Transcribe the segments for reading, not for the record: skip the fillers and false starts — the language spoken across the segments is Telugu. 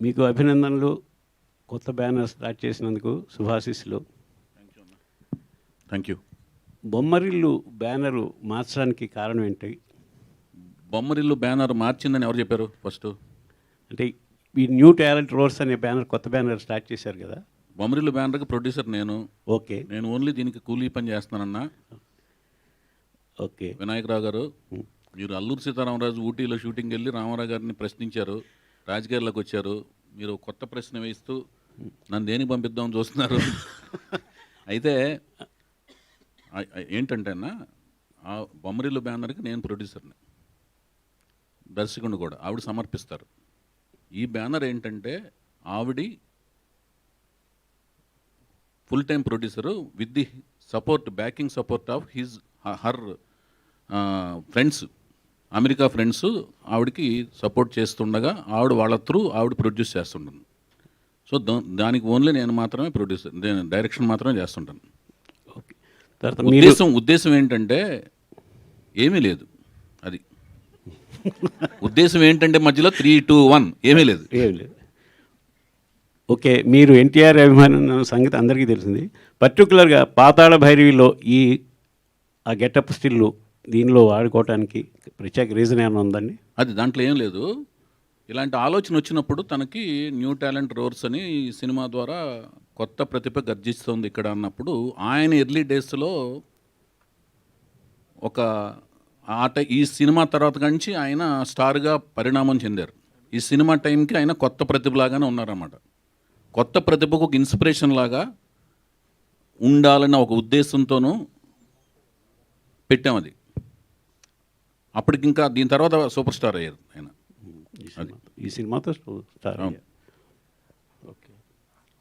మీకు అభినందనలు. కొత్త బ్యానర్ స్టార్ట్ చేసినందుకు శుభాశీస్సులు. Thank you. బొమ్మరిల్లు బ్యానరు మార్చడానికి కారణం ఏంటి? బొమ్మరిల్లు బ్యానర్ మార్చిందని ఎవరు చెప్పారు ఫస్ట్? అంటే ఈ న్యూ టాలెంట్ రోడ్స్ అనే బ్యానర్, కొత్త బ్యానర్ స్టార్ట్ చేశారు కదా. బొమ్మరిల్లు బ్యానర్కి ప్రొడ్యూసర్ నేను. ఓకే. నేను ఓన్లీ దీనికి కూలీ పని చేస్తున్నానన్నా. ఓకే. వినాయకరావు గారు, మీరు అల్లూరు సీతారామరాజు ఊటీలో షూటింగ్ వెళ్ళి రామారావు గారిని ప్రశ్నించారు, రాజకీయాల్లోకి వచ్చారు. మీరు కొత్త ప్రశ్న వేస్తూ నన్ను దేనికి పంపిద్దామని చూస్తున్నారు. అయితే ఏంటంటే అన్న, ఆ బొమ్మరిల్లు బ్యానర్కి నేను ప్రొడ్యూసర్ని, దర్శకుడిని కూడా. ఆవిడ సమర్పిస్తారు. ఈ బ్యానర్ ఏంటంటే ఆవిడ full time producer with the support, backing support of her friends, America friends ఆవిడకి సపోర్ట్ చేస్తుండగా ఆవిడ వాళ్ళ త్రూ ఆవిడ ప్రొడ్యూస్ చేస్తుంటాను. సో దానికి ఓన్లీ నేను మాత్రమే ప్రొడ్యూసర్, నేను డైరెక్షన్ మాత్రమే చేస్తుంటాను. ఉద్దేశం ఏంటంటే ఏమీ లేదు. అది ఉద్దేశం ఏంటంటే మధ్యలో 3, 2, 1 ఏమీ లేదు. ఓకే. మీరు ఎన్టీఆర్ అభిమానం సంగతి అందరికీ తెలిసింది. పర్టికులర్గా పాతాళ భైరవిలో ఆ గెటప్ స్టిల్లు దీనిలో వాడుకోవటానికి ప్రత్యేక రీజన్ ఏమైనా ఉందండి? అది దాంట్లో ఏం లేదు. ఇలాంటి ఆలోచన వచ్చినప్పుడు తనకి న్యూ టాలెంట్ రోర్స్ అని ఈ సినిమా ద్వారా కొత్త ప్రతిభ గర్జిస్తుంది ఇక్కడ అన్నప్పుడు, ఆయన ఎర్లీ డేస్లో ఒక ఈ సినిమా తర్వాత నుంచి ఆయన స్టార్గా పరిణామం చెందారు. ఈ సినిమా టైంకి ఆయన కొత్త ప్రతిభలాగానే ఉన్నారన్నమాట. కొత్త ప్రతిభకు ఒక ఇన్స్పిరేషన్ లాగా ఉండాలన్న ఒక ఉద్దేశంతోనూ పెట్టాం. అది అప్పటికి ఇంకా దీని తర్వాత సూపర్ స్టార్ అయ్యారు ఆయన. ఈ సినిమాతో స్టార్. ఓకే.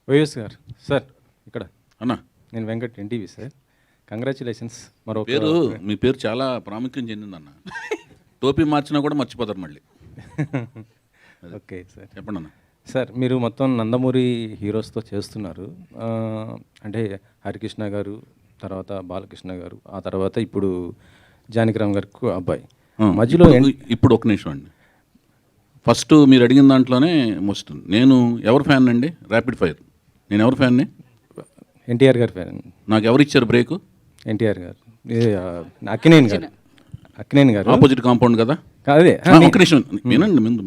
వైఎస్ గారు సార్, ఇక్కడ అన్నా నేను వెంకట్, ఎన్టీవీ సార్. కంగ్రాచులేషన్స్. మరో పేరు, మీ పేరు చాలా ప్రాముఖ్యం చెందిందన్న. టోపీ మార్చినా కూడా మర్చిపోతారు మళ్ళీ. ఓకే సార్, చెప్పండి అన్న. సార్, మీరు మొత్తం నందమూరి హీరోస్తో చేస్తున్నారు. అంటే హరికృష్ణ గారు, తర్వాత బాలకృష్ణ గారు, ఆ తర్వాత ఇప్పుడు జానకిరామ్ గారికి అబ్బాయి మధ్యలో. ఇప్పుడు ఒక నిమిషం అండి. ఫస్ట్ మీరు అడిగిన దాంట్లోనే వస్తుంది. నేను ఎవరు ఫ్యాన్ అండి? Rapid fire. నేను ఎవరు ఫ్యాన్ని? ఎన్టీఆర్ గారి ఫ్యాన్. నాకు ఎవరు ఇచ్చారు బ్రేక్? ఎన్టీఆర్ గారు. అక్కినేని గారు. అక్కినేని గారు ఆపోజిట్ కాంపౌండ్ కదా. అదే ఒక నిమిషం వినండి. ముందు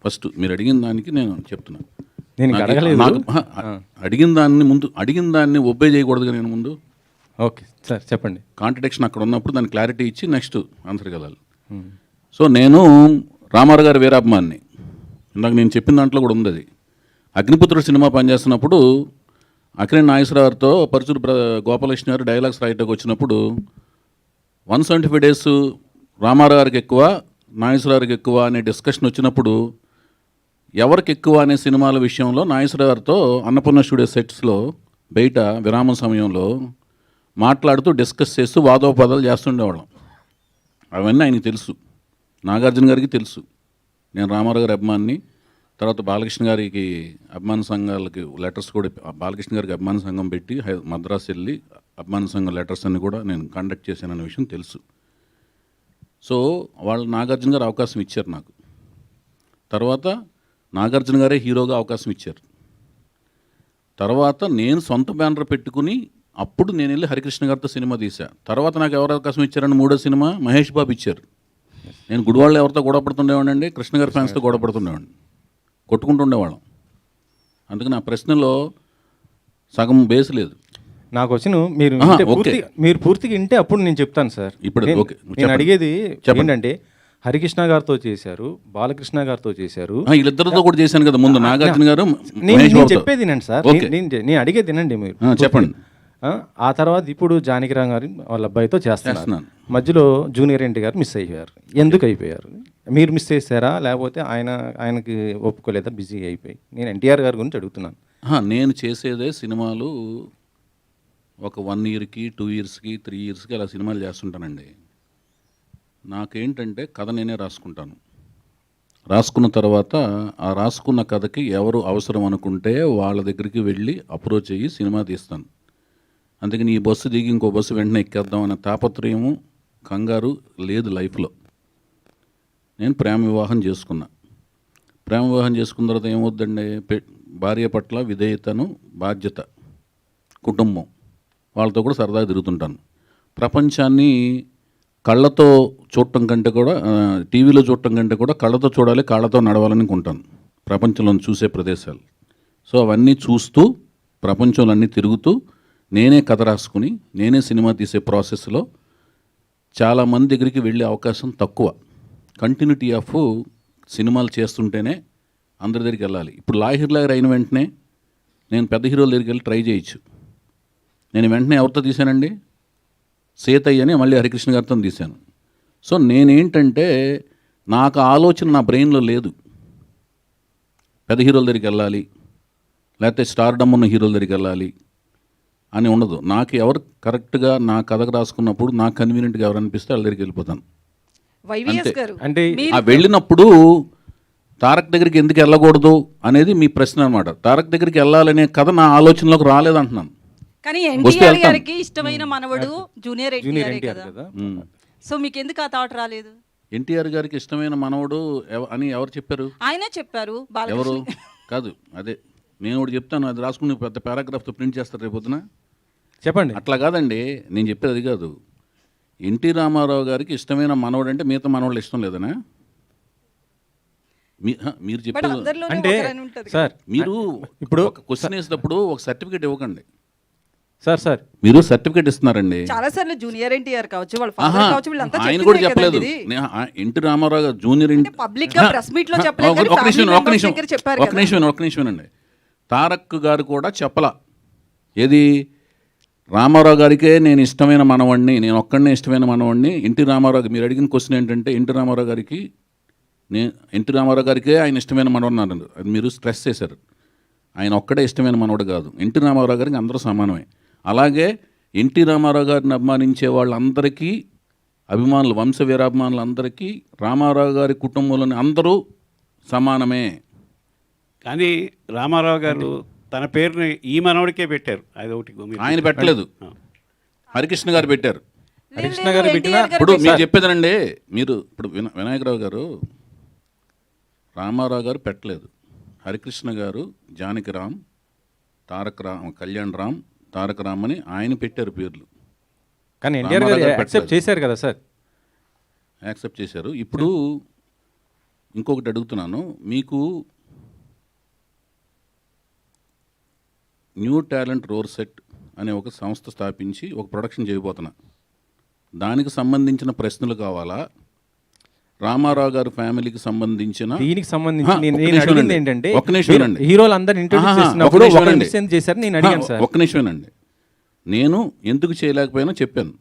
ఫస్ట్ మీరు అడిగిన దానికి నేను చెప్తున్నాను. అడిగిన దాన్ని ముందు, అడిగిన దాన్ని ఒబ్బే చేయకూడదుగా నేను ముందు. ఓకే సార్, చెప్పండి. కాంట్రడిక్షన్ అక్కడ ఉన్నప్పుడు దాన్ని క్లారిటీ ఇచ్చి నెక్స్ట్ ఆన్సర్కి వెళ్ళాలి. సో నేను రామారావు గారి వీరాభిమాన్ని. ఇందాక నేను చెప్పిన దాంట్లో కూడా ఉంది అది. అగ్నిపుత్రుడు సినిమా పనిచేస్తున్నప్పుడు అక్కినేని నాగేశ్వరరావుతో పరుచూరు గోపాలకృష్ణ గారు డైలాగ్స్ రాయటకు వచ్చినప్పుడు 175 days రామారావు గారికి ఎక్కువ, నాగేశ్వరరావుకి ఎక్కువ అనే డిస్కషన్ వచ్చినప్పుడు ఎవరికి ఎక్కువ అనే సినిమాల విషయంలో నాగేశ్వరరావు గారితో అన్నపూర్ణ స్టూడియో సెట్స్లో బయట విరామం సమయంలో మాట్లాడుతూ డిస్కస్ చేస్తూ వాదోపవాదాలు చేస్తుండేవాళ్ళం. అవన్నీ ఆయనకి తెలుసు, నాగార్జున గారికి తెలుసు. నేను రామారావు గారి అభిమాన్ని. తర్వాత బాలకృష్ణ గారికి అభిమాన సంఘాలకి లెటర్స్ కూడా, బాలకృష్ణ గారికి అభిమాన సంఘం పెట్టి మద్రాసు వెళ్ళి అభిమాన సంఘం లెటర్స్ అన్ని కూడా నేను కండక్ట్ చేశానన్న విషయం తెలుసు. సో వాళ్ళు నాగార్జున గారు అవకాశం ఇచ్చారు నాకు. తర్వాత నాగార్జున గారే హీరోగా అవకాశం ఇచ్చారు. తర్వాత నేను సొంత బ్యానర్ పెట్టుకుని అప్పుడు నేను వెళ్ళి హరికృష్ణ గారితో సినిమా తీశా. తర్వాత నాకు ఎవరు అవకాశం ఇచ్చారని మూడో సినిమా మహేష్ బాబు ఇచ్చారు. నేను గుడివాళ్ళు ఎవరితో గొడవ పడుతుండేవాడిని, కృష్ణ గారి ఫ్యాన్స్తో గొడవ పడుతుండేవాడిని, కొట్టుకుంటుండేవాళ్ళం. అందుకని ఆ ప్రశ్నలో సగం బేస్ లేదు. నాకు వచ్చిన మీరు పూర్తిగా వింటే అప్పుడు నేను చెప్తాను సార్. ఇప్పుడు నేను అడిగేది ఏంటంటే, హరికృష్ణ గారితో చేశారు, బాలకృష్ణ గారితో చేశారు, వీళ్ళిద్దరితో కూడా చేశాను కదా ముందు, నాగార్జున గారు. నేను చెప్పేది వినండి సార్, నేను అడిగేది వినండి మీరు. చెప్పండి. ఆ తర్వాత ఇప్పుడు జానకిరామ్ గారు వాళ్ళ అబ్బాయితో చేస్తున్నాను. మధ్యలో జూనియర్ ఎన్టీ గారు మిస్ అయిపోయారు. ఎందుకు అయిపోయారు? మీరు మిస్ చేశారా, లేకపోతే ఆయనకి ఒప్పుకోలేదా, బిజీ అయిపోయి? నేను ఎన్టీఆర్ గారి గురించి అడుగుతున్నాను. నేను చేసేదే సినిమాలు ఒక 1 yearకి 2 yearsకి 3 yearsకి అలా సినిమాలు చేస్తుంటానండి. నాకేంటంటే కథ నేనే రాసుకుంటాను. రాసుకున్న తర్వాత ఆ రాసుకున్న కథకి ఎవరు అవసరం అనుకుంటే వాళ్ళ దగ్గరికి వెళ్ళి అప్రోచ్ అయ్యి సినిమా తీస్తాను. అందుకని ఈ బస్సు దిగి ఇంకో బస్సు వెంటనే ఎక్కేద్దాం అనే తాపత్రయము, కంగారు లేదు లైఫ్లో. నేను ప్రేమ వివాహం చేసుకున్నా. ప్రేమ వివాహం చేసుకున్న తర్వాత ఏమవుద్దండి, భార్య పట్ల విధేయతను, బాధ్యత, కుటుంబం, వాళ్ళతో కూడా సరదాగా తిరుగుతుంటాను. ప్రపంచాన్ని కళ్ళతో చూడటం కంటే కూడా టీవీలో చూడటం కంటే కూడా కళ్ళతో చూడాలి, కాళ్ళతో నడవాలని అనుకుంటాను ప్రపంచంలో చూసే ప్రదేశాలు. సో అవన్నీ చూస్తూ ప్రపంచంలో అన్నీ తిరుగుతూ నేనే కథ రాసుకుని నేనే సినిమా తీసే ప్రాసెస్లో చాలామంది దగ్గరికి వెళ్ళే అవకాశం తక్కువ. కంటిన్యూటీ ఆఫ్ సినిమాలు చేస్తుంటేనే అందరి దగ్గరికి వెళ్ళాలి. ఇప్పుడు లాహిర్ లాగర్ అయిన వెంటనే నేను పెద్ద హీరోల దగ్గరికి వెళ్ళి ట్రై చేయొచ్చు. నేను వెంటనే ఎవరితో తీశానండి, సీతయ్య అని మళ్ళీ హరికృష్ణ గారితో తీశాను. సో నేనేంటంటే నాకు ఆలోచన నా బ్రెయిన్లో లేదు పెద్ద హీరోల దగ్గరికి వెళ్ళాలి, లేకపోతే స్టార్డమ్ ఉన్న హీరోల దగ్గరికి వెళ్ళాలి అని ఉండదు. నాకు ఎవరు కరెక్ట్గా నా కథకు రాసుకున్నప్పుడు నాకు కన్వీనియంట్గా ఎవరు అనిపిస్తే వాళ్ళ దగ్గరికి వెళ్ళిపోతాను. వైవిఎస్ గారు అంటే ఆ వెళ్ళినప్పుడు తారక్ దగ్గరికి ఎందుకు వెళ్ళకూడదు అనేది మీ ప్రశ్న అనమాట. తారక్ దగ్గరికి వెళ్ళాలనే కథ నా ఆలోచనలోకి రాలేదంటున్నాను. కానీ వస్తే ఎన్టీఆర్ వెళ్తాను. గారికి ఇష్టమైన మనవడు జూనియర్ జూనియర్ ఎన్టీఆర్ ఎన్టీఆర్ కదా. కదా. సో మీకు ఎందుకు ఆ థాట్ రాలేదు? ఎన్టీఆర్ గారికి ఇష్టమైన మనవడు అని ఎవరు చెప్పారు? ఆయనే చెప్పారు, ఎవరు? బాలకృష్ణ. కాదు, అదే నేను ఒకటి చెప్తాను, అది రాసుకుని పెద్ద పారాగ్రాఫ్తో ప్రింట్ చేస్తారు రేపు పొద్దున. చెప్పండి. అట్లా కాదండి, నేను చెప్పేది అది కాదు. ఎన్టీ రామారావు గారికి ఇష్టమైన మనవడు అంటే మిగతా మనవాళ్ళు ఇష్టం లేదనా? మీరు బట్ చెప్పేది అందరిలోనే అంటే ఒకరని ఉంటది కదా. సార్ మీరు ఇప్పుడు ఒక క్వశ్చన్ వేసినప్పుడు ఒక సర్టిఫికేట్ ఇవ్వకండి. సార్ మీరు సర్టిఫికేట్ ఇస్తున్నారండి. చాలా సార్లు జూనియర్ ఎన్టీఆర్ కావచ్చు, వాళ్ళ ఆహా, ఫాదర్ కావచ్చు, వీళ్ళంతా ఆయన కూడా చెప్పిందే చెప్పలేదు. కదండి ఇది. ఎన్టీ రామారావు గారు జూనియర్ పబ్లిక్ గా ప్రెస్ మీట్ లో చెప్పలేదు కానీ ఒక family members నిమిషం దగ్గర చెప్పారు ఒక కదా. నిమిషం అండి. తారక్ గారు కూడా చెప్పలా. ఏది, రామారావు గారికే నేను ఇష్టమైన మనవాడిని, నేను ఒక్కడనే ఇష్టమైన మనవాడిని. ఎన్టీ రామారావు మీరు అడిగిన క్వశ్చన్ ఏంటంటే ఎన్టీ రామారావు గారికే ఆయన ఇష్టమైన మనవాడు అన్నారు. అది మీరు స్ట్రెస్ చేశారు. ఆయన ఒక్కడే ఇష్టమైన మనవాడు కాదు, ఎన్టీ రామారావు గారికి అందరూ సమానమే. అలాగే ఎన్టీ రామారావు గారిని అభిమానించే వాళ్ళందరికీ, అభిమానులు, వంశ వీరాభిమానులందరికీ రామారావు గారి కుటుంబంలోని అందరూ సమానమే. కానీ రామారావు గారు తన పేరుని ఈ మనవడికే పెట్టారు. అది ఒకటి ఆయన పెట్టలేదు, హరికృష్ణ గారు పెట్టారు. హరికృష్ణ గారు పెట్టిన ఇప్పుడు మీరు చెప్పేదనండి, మీరు ఇప్పుడు వినాయకరావు గారు, రామారావు గారు పెట్టలేదు. హరికృష్ణ గారు, జానకిరామ్, కళ్యాణ్ రామ్, తారక రామ్ అని ఆయన పెట్టారు పేర్లు. కానీ ఎన్టీఆర్ గారు రామారావు గారు యాక్సెప్ట్ పెట్టలేదు. చేశారు కదా సార్. యాక్సెప్ట్ చేశారు. ఇప్పుడు ఇంకొకటి అడుగుతున్నాను, మీకు న్యూ టాలెంట్ రోర్ సెట్ అనే ఒక సంస్థ స్థాపించి ఒక ప్రొడక్షన్ చేయబోతున్నా. దానికి సంబంధించిన ప్రశ్నలు కావాలా, రామారావు గారి ఫ్యామిలీకి సంబంధించిన దీనికి సంబంధించి ఒక్క నేను నిమిషం అడిగింది వినండి. ఏంటంటే ఒక్క నిమిషం మీరు వినండి. హీరోలు అందరు ఇంట్రొడ్యూస్ ఆహా, చేసినప్పుడు ఒక్క నిమిషం ఒకరిని వినండి. ఎందుకు చేశారు నేను అడిగాను సార్. ఒక్క నిమిషమేనండి. నేను ఎందుకు చేయలేకపోయినా చెప్పాను.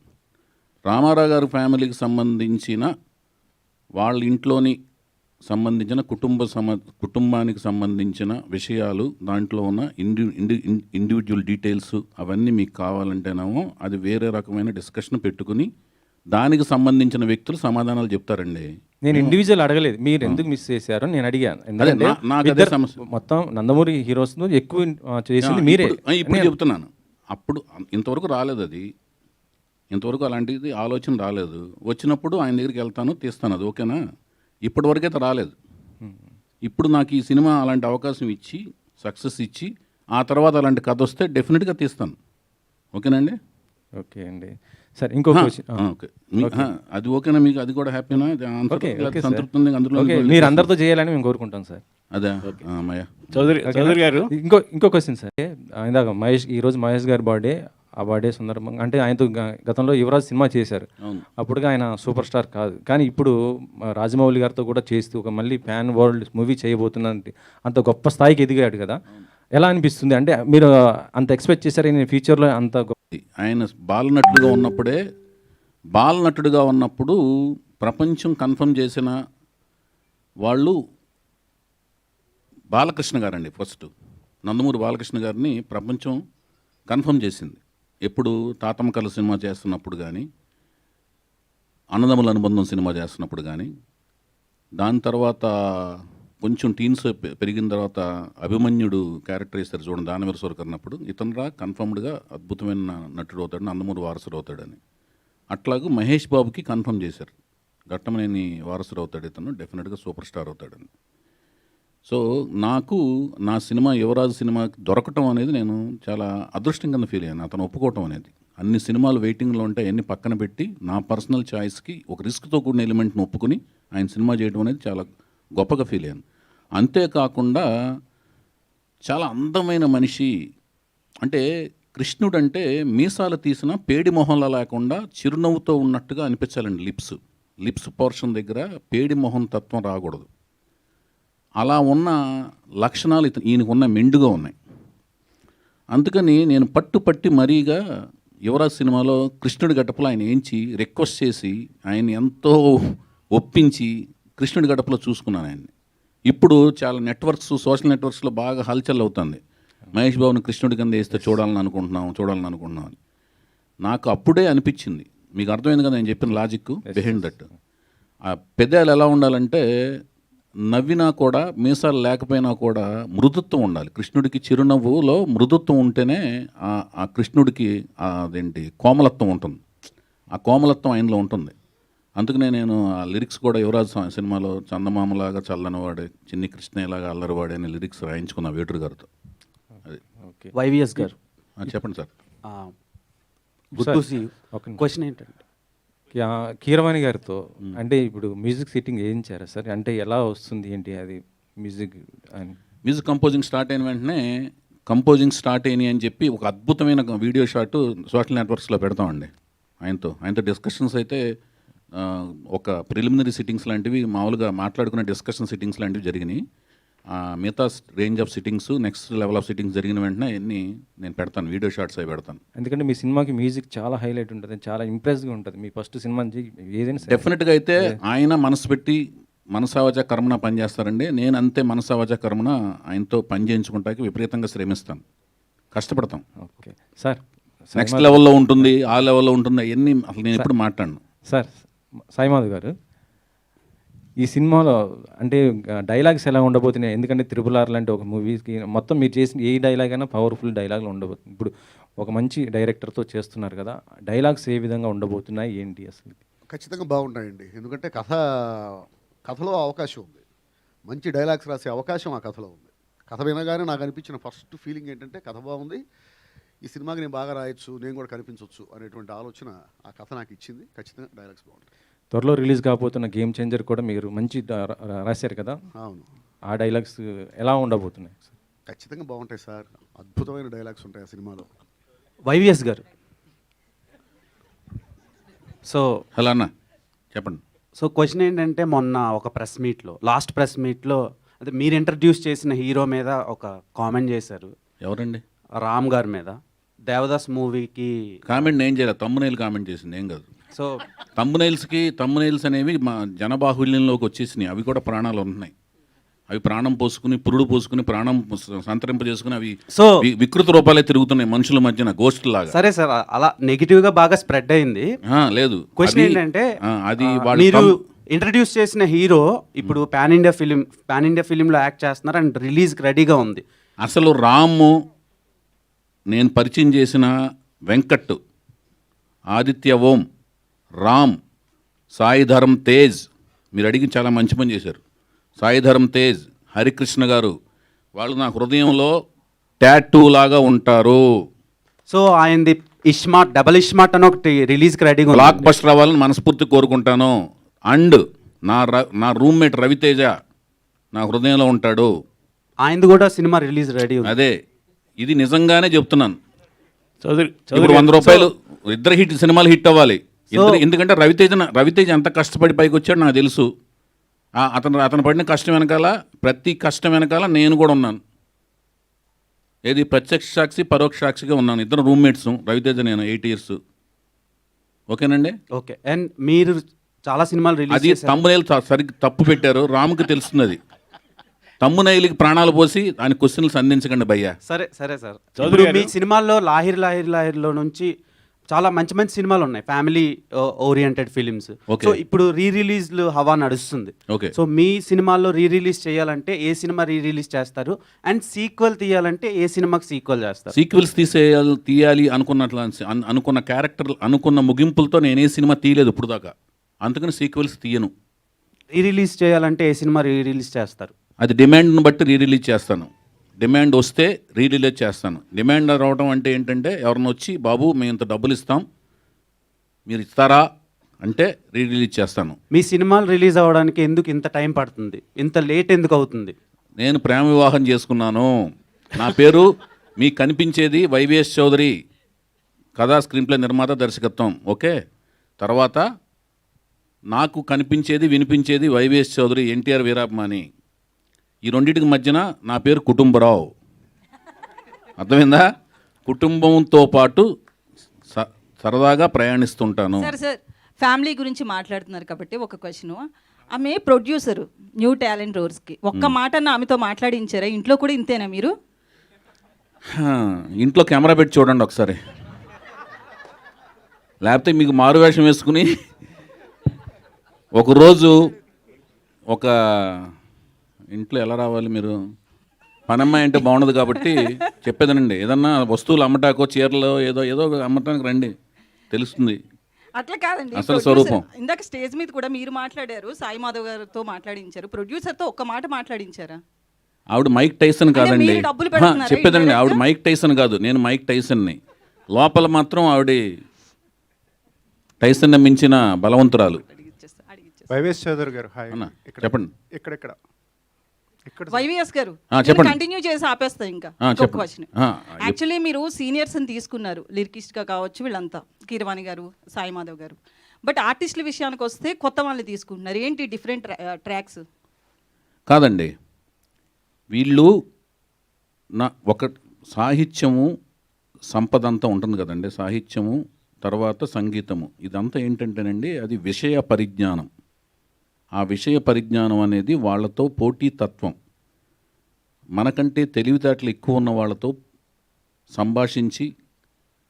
రామారావు గారి ఫ్యామిలీకి సంబంధించిన వాళ్ళ ఇంట్లోని సంబంధించిన కుటుంబానికి సంబంధించిన విషయాలు, దాంట్లో ఉన్న ఇండివిజువల్ డీటెయిల్స్ అవన్నీ మీకు కావాలంటేనేమో అది వేరే రకమైన డిస్కషన్ పెట్టుకుని దానికి సంబంధించిన వ్యక్తులు సమాధానాలు చెప్తారండి. నేను ఇండివిజువల్ అడగలేదు, మీరు ఎందుకు మిస్ చేశారు అని నేను అడిగాను. ఎందుకంటే నాకు అదే ఇద్దరు సమస్య. మొత్తం నందమూరి హీరోస్ ఎక్కువ చేసింది మీరే. ఇప్పుడు చెప్తున్నాను. అప్పుడు ఇంతవరకు రాలేదు, అది ఇంతవరకు అలాంటిది ఆలోచన రాలేదు. వచ్చినప్పుడు ఆయన దగ్గరికి వెళ్తాను, తీస్తాను, అది ఓకేనా. ఇప్పటివరకైతే రాలేదు. ఇప్పుడు నాకు ఈ సినిమా అలాంటి అవకాశం ఇచ్చి సక్సెస్ ఇచ్చి ఆ తర్వాత అలాంటి కథ వస్తే డెఫినెట్గా తీస్తాను. ఓకేనండి. ఓకే అండి. సరే ఇంకో క్వశ్చన్. ఓకే, అది ఓకేనా మీకు? అది కూడా హ్యాపీనా? సంతృప్తి ఉంది అందులో? మీరు అందరితో చేయాలని మేము కోరుకుంటాం సార్. అదే మయ్య చౌదరి గారు, ఇంకో క్వశ్చన్ సార్. ఇందాక ఈరోజు మహేష్ గారి బర్త్డే, ఆ బర్త్డే సందర్భంగా అంటే ఆయనతో గతంలో యువరాజ్ సినిమా చేశారు. అప్పుడుగా ఆయన సూపర్ స్టార్ కాదు, కానీ ఇప్పుడు రాజమౌళి గారితో కూడా చేస్తూ ఒక మళ్ళీ ప్యాన్ వరల్డ్ మూవీ చేయబోతున్నట్టు అంత గొప్ప స్థాయికి ఎదిగాడు కదా. ఎలా అనిపిస్తుంది? అంటే మీరు అంత ఎక్స్పెక్ట్ చేశారు నేను ఫ్యూచర్లో అంత ఆయన బాలనటుడుగా ఉన్నప్పుడు ప్రపంచం కన్ఫర్మ్ చేసిన వాళ్ళు బాలకృష్ణ గారండి. ఫస్ట్ నందమూరి బాలకృష్ణ గారిని ప్రపంచం కన్ఫర్మ్ చేసింది. ఎప్పుడు తాతమ్మ కళ సినిమా చేస్తున్నప్పుడు కానీ, అన్నదమ్ముల అనుబంధం సినిమా చేస్తున్నప్పుడు కానీ, దాని తర్వాత కొంచెం టీన్స్ పెరిగిన తర్వాత అభిమన్యుడు క్యారెక్టర్ వేస్తారు చూడండి, దానవీర సూరకర్ణప్పుడు, ఇతను కన్ఫర్మ్డ్గా అద్భుతమైన నటుడు అవుతాడు, నందమూరి వారసుడు అవుతాడని. అట్లాగే మహేష్ బాబుకి కన్ఫర్మ్ చేశారు, ఘట్టమనేని వారసుడు అవుతాడు ఇతను, డెఫినెట్గా సూపర్ స్టార్ అవుతాడని. సో నాకు నా సినిమా యువరాజు సినిమా దొరకటం అనేది నేను చాలా అదృష్టం కింద ఫీల్ అయ్యాను, అతను ఒప్పుకోవటం అనేది. అన్ని సినిమాలు వెయిటింగ్లో ఉంటే అన్ని పక్కన పెట్టి నా పర్సనల్ చాయిస్కి ఒక రిస్క్తో కూడిన ఎలిమెంట్ని ఒప్పుకుని ఆయన సినిమా చేయడం అనేది చాలా గొప్పగా ఫీల్ అయ్యాను. అంతేకాకుండా చాలా అందమైన మనిషి, అంటే కృష్ణుడు అంటే మీసాలు తీసిన పేడి మొహంలా లేకుండా చిరునవ్వుతో ఉన్నట్టుగా అనిపించాలండి. లిప్స్ పోర్షన్ దగ్గర పేడి మొహం తత్వం రాకూడదు. అలా ఉన్న లక్షణాలు ఈయనకు ఉన్న మెండుగా ఉన్నాయి. అందుకని నేను పట్టి మరీగా యువరాజ్ సినిమాలో కృష్ణుడి గడపలో ఆయన ఏంచి రిక్వెస్ట్ చేసి ఆయన ఎంతో ఒప్పించి కృష్ణుడి గడపలో చూసుకున్నాను ఆయన్ని. ఇప్పుడు చాలా సోషల్ నెట్వర్క్స్లో బాగా హల్చల్ అవుతుంది. మహేష్ బాబుని కృష్ణుడి కింద వేస్తే చూడాలని అనుకుంటున్నాం అని. నాకు అప్పుడే అనిపించింది, మీకు అర్థమైంది కదా నేను చెప్పిన లాజిక్ బిహైండ్ దట్. ఆ పెదాలు ఎలా ఉండాలంటే నవ్వినా కూడా మీసాలు లేకపోయినా కూడా మృదుత్వం ఉండాలి. కృష్ణుడికి చిరునవ్వులో మృదుత్వం ఉంటేనే ఆ కృష్ణుడికి అదేంటి కోమలత్వం ఉంటుంది. ఆ కోమలత్వం ఆయనలో ఉంటుంది. అందుకనే నేను ఆ లిరిక్స్ కూడా యువరాజ్ సినిమాలో చందమామలాగా చల్లనివాడే చిన్ని కృష్ణయ్యలాగా అల్లరివాడే అనే లిరిక్స్ రాయించుకున్నా వేటూరు గారితో. అది వైవిఎస్ గారు చెప్పండి sir. Good to see you. Question ఏంటంటే కీరవాణి గారితో అంటే ఇప్పుడు మ్యూజిక్ సిట్టింగ్ చేయించారా సార్? అంటే ఎలా వస్తుంది ఏంటి అది మ్యూజిక్ అని? మ్యూజిక్ కంపోజింగ్ స్టార్ట్ అయిన వెంటనే కంపోజింగ్ స్టార్ట్ అయినాయి అని చెప్పి ఒక అద్భుతమైన వీడియో షాట్ సోషల్ నెట్వర్క్స్లో పెడతామండి. ఆయనతో డిస్కషన్స్ అయితే ఒక ప్రిలిమినరీ సిట్టింగ్స్ లాంటివి మామూలుగా మాట్లాడుకునే డిస్కషన్ సిట్టింగ్స్ లాంటివి జరిగినాయి. మిగతా range of sittings, next level of sittings జరిగిన వెంటనే అన్నీ నేను పెడతాను, వీడియో షార్ట్స్ అవి పెడతాను. ఎందుకంటే మీ సినిమాకి మ్యూజిక్ చాలా హైలైట్ ఉంటుంది, చాలా ఇంప్రెస్గా ఉంటుంది. మీ ఫస్ట్ సినిమా నుంచి ఏదైనా డెఫినెట్గా అయితే ఆయన మనసు పెట్టి మనసావజ కర్మన పనిచేస్తారండి. నేను అంతే మనసావజ కర్మన ఆయనతో పని చేయించుకుంటానికి విపరీతంగా శ్రమిస్తాను, కష్టపడతాం. ఓకే సార్, నెక్స్ట్ లెవెల్లో ఉంటుంది, ఆ లెవెల్లో ఉంటుంది, అవన్నీ అసలు నేను ఎప్పుడు మాట్లాడను. సార్ సాయిమాధవ్ గారు, ఈ సినిమాలో అంటే డైలాగ్స్ ఎలా ఉండబోతున్నాయి? ఎందుకంటే RRR లాంటి ఒక మూవీకి మొత్తం మీరు చేసిన ఏ డైలాగ్ అయినా పవర్ఫుల్ డైలాగ్లు ఉండబోతుంది. ఇప్పుడు ఒక మంచి డైరెక్టర్తో చేస్తున్నారు కదా, డైలాగ్స్ ఏ విధంగా ఉండబోతున్నాయి ఏంటి అసలు? ఖచ్చితంగా బాగుంటాయండి. ఎందుకంటే కథలో అవకాశం ఉంది, మంచి డైలాగ్స్ రాసే అవకాశం ఆ కథలో ఉంది. కథ వినగానే నాకు అనిపించిన ఫస్ట్ ఫీలింగ్ ఏంటంటే కథ బాగుంది, ఈ సినిమాకి నేను బాగా రాయొచ్చు, నేను కూడా కనిపించవచ్చు అనేటువంటి ఆలోచన ఆ కథ నాకు ఇచ్చింది. ఖచ్చితంగా డైలాగ్స్ బాగుంటాయి. త్వరలో రిలీజ్ కాబోతున్న గేమ్ చేంజర్ కూడా మీరు మంచి రాశారు కదా, అవును. ఆ డైలాగ్స్ ఎలా ఉండబోతున్నాయి? ఖచ్చితంగా బాగుంటాయి సార్, అద్భుతమైన డైలాగ్స్ ఉంటాయి ఆ సినిమాలో. వైవిఎస్ గారు, సో హలో అన్న చెప్పండి. సో క్వశ్చన్ ఏంటంటే మొన్న ఒక లాస్ట్ ప్రెస్ మీట్లో అంటే మీరు ఇంట్రడ్యూస్ చేసిన హీరో మీద ఒక కామెంట్ చేశారు. ఎవరండి? రామ్ గారి మీద. దేవదాస్ మూవీకి కామెంట్ నేను చేయలేదు, తమ్మునైల్ కామెంట్ చేసింది, ఏం కాదు. సో తమ్మునైల్స్ అనేవి మా జనబాహుల్యంలోకి వచ్చేసినాయి. అవి కూడా ప్రాణాలు ఉంటున్నాయి. అవి ప్రాణం పోసుకుని, పురుడు పోసుకుని, ప్రాణం సంతరింపజేసుకుని అవి సో వికృత రూపాలే తిరుగుతున్నాయి మనుషుల మధ్యన, గోస్ట్ లాగా. సరే సార్, అలా నెగిటివ్గా బాగా స్ప్రెడ్ అయింది. లేదు, క్వశ్చన్ ఏంటంటే అది మీరు ఇంట్రడ్యూస్ చేసిన హీరో ఇప్పుడు పాన్ ఇండియా ఫిలింలో యాక్ట్ చేస్తున్నారు అండ్ రిలీజ్కి రెడీగా ఉంది. అసలు రాము, నేను పరిచయం చేసిన వెంకట్, ఆదిత్య ఓం, రామ్, సాయి ధరమ్ తేజ్, మీరు అడిగి చాలా మంచి పని చేశారు. సాయి ధరమ్ తేజ్, హరికృష్ణ గారు, వాళ్ళు నా హృదయంలో టాటూ లాగా ఉంటారు. సో ఆయనది డబల్ ఇష్మార్ట్ అని ఒకటి రిలీజ్కి రెడీగా ఉంది. బ్లాక్ బస్టర్ అవ్వాలని మనస్ఫూర్తి కోరుకుంటాను. అండ్ నా రూమ్మేట్ రవితేజ నా హృదయంలో ఉంటాడు. ఆయనది కూడా సినిమా రిలీజ్ రెడీ ఉంది. అదే, ఇది నిజంగానే చెప్తున్నాను. చౌదరి ఇప్పుడు 100 రూపాయలు ఇద్దరు సినిమాలు హిట్ అవ్వాలి. ఎందుకంటే రవితేజ ఎంత కష్టపడి పైకి వచ్చాడు నాకు తెలుసు. అతను పడిన కష్టం వెనకాల, ప్రతి కష్టం వెనకాల నేను కూడా ఉన్నాను. ఏది ప్రత్యక్ష సాక్షి, పరోక్ష సాక్షిగా ఉన్నాను. ఇద్దరు రూమ్మేట్స్, రవితేజ నేను 8 years. ఓకేనండి. ఓకే. అండ్ మీరు చాలా సినిమాలు రిలీజ్ అది తమ్మునైల్ సరిగ్గా తప్పు పెట్టారు, రాముకి తెలుస్తుంది. అది తమ్మునైల్కి ప్రాణాలు పోసి ఆయన క్వశ్చన్లు సంధించకండి భయ్యా. సరే సార్, ఇప్పుడు మీ సినిమాల్లో లాహిర్లో నుంచి చాలా మంచి సినిమాలు ఉన్నాయి, ఫ్యామిలీ ఓరియంటెడ్ ఫిలిమ్స్. సో ఇప్పుడు రిలీజ్లు హవా నడుస్తుంది. సో మీ సినిమాల్లో రిలీజ్ చేయాలంటే ఏ సినిమా రిలీజ్ చేస్తారు? అండ్ సీక్వెల్ తీయాలంటే ఏ సినిమాకి సీక్వెల్ చేస్తారు? సీక్వెల్స్ తీయాలి అనుకున్న క్యారెక్టర్, అనుకున్న ముగింపులతో నేనే సినిమా తీయలేదు ఇప్పుడు దాకా. అందుకని సీక్వెల్స్ తీయను. రిలీజ్ చేయాలంటే ఏ సినిమా రిలీజ్ చేస్తారు? అది డిమాండ్ను బట్టి రిలీజ్ చేస్తాను. డిమాండ్ వస్తే రిలీజ్ చేస్తాను. డిమాండ్ రావడం అంటే ఏంటంటే ఎవరిని వచ్చి బాబు మేము ఇంత డబ్బులు ఇస్తాం మీరు ఇస్తారా అంటే రిలీజ్ చేస్తాను. మీ సినిమాలు రిలీజ్ అవ్వడానికి ఎందుకు ఇంత టైం పడుతుంది, ఇంత లేట్ ఎందుకు అవుతుంది? నేను ప్రేమ వివాహం చేసుకున్నాను. నా పేరు మీకు కనిపించేది వైవిఎస్ చౌదరి, కథా స్క్రీన్ ప్లే నిర్మాత దర్శకత్వం. ఓకే, తర్వాత నాకు కనిపించేది వినిపించేది వైవిఎస్ చౌదరి, ఎన్టీఆర్ వీరాభిమాని. ఈ రెండింటికి మధ్యన నా పేరు కుటుంబరావు. అర్థమైందా? కుటుంబంతో పాటు సరదాగా ప్రయాణిస్తుంటాను. సార్ ఫ్యామిలీ గురించి మాట్లాడుతున్నారు కాబట్టి ఒక క్వశ్చన్. ఆమె ప్రొడ్యూసరు న్యూ టాలెంట్ రోర్స్కి ఒక్క మాట ఆమెతో మాట్లాడించారా? ఇంట్లో కూడా ఇంతేనా మీరు? ఇంట్లో కెమెరా పెట్టి చూడండి ఒకసారి, లేకపోతే మీకు మారువేషం వేసుకుని ఒకరోజు ఒక ఇంట్లో ఎలా రావాలి మీరు? పనమ్మాయి అంటే బాగుండదు కాబట్టి చెప్పేదనండి. ఏదన్నా వస్తువులు అమ్మటాకో చీరలో ఏదో ఏదో అమ్మటానికి రండి, తెలుస్తుంది అట్లా కాదండి. అసలు స్వరూపం. ఇందాక స్టేజ్ మీద కూడా మీరు మాట్లాడారు, సాయి మాధవ్ గారితో మాట్లాడించారు, ప్రొడ్యూసర్తో ఒక్క మాట మాట్లాడించారా? ఆవిడ మైక్ టైసన్ కాదండి, మీరు డబ్బులు పెడుతున్నారా చెప్పేదండి. ఆవిడ ఇండైరెక్ట్గా? మైక్ టైసన్ కాదు, నేను మైక్ టైసన్ని. లోపల మాత్రం ఆవిడ టైసన్ మించిన బలవంతురాలు. వైవిఎస్ చౌదరి గారు హాయ్. అన్న, చెప్పండి. ఇక్కడ వైవిఎస్ గారు చెప్పండి. కంటిన్యూ చేసి ఆపేస్తా ఇంకా చెప్పండి. క్వశ్చన్. యాక్చువల్లీ మీరు సీనియర్స్ ని తీసుకున్నారు, లిరికిస్ట్గా కావచ్చు వీళ్ళంతా, కీరవాణి గారు, సాయి మాధవ్ గారు. బట్ ఆర్టిస్టుల విషయానికి వస్తే కొత్త వాళ్ళని తీసుకుంటున్నారు. ఏంటి డిఫరెంట్ ట్రాక్స్? కాదండి, వీళ్ళు ఒక సాహిత్యము సంపద అంతా ఉంటుంది కదండి. సాహిత్యము తర్వాత సంగీతము, ఇదంతా ఏంటంటేనండి అది విషయ పరిజ్ఞానం. ఆ విషయ పరిజ్ఞానం అనేది వాళ్ళతో పోటీతత్వం. మనకంటే తెలివితేటలు ఎక్కువ ఉన్న వాళ్ళతో సంభాషించి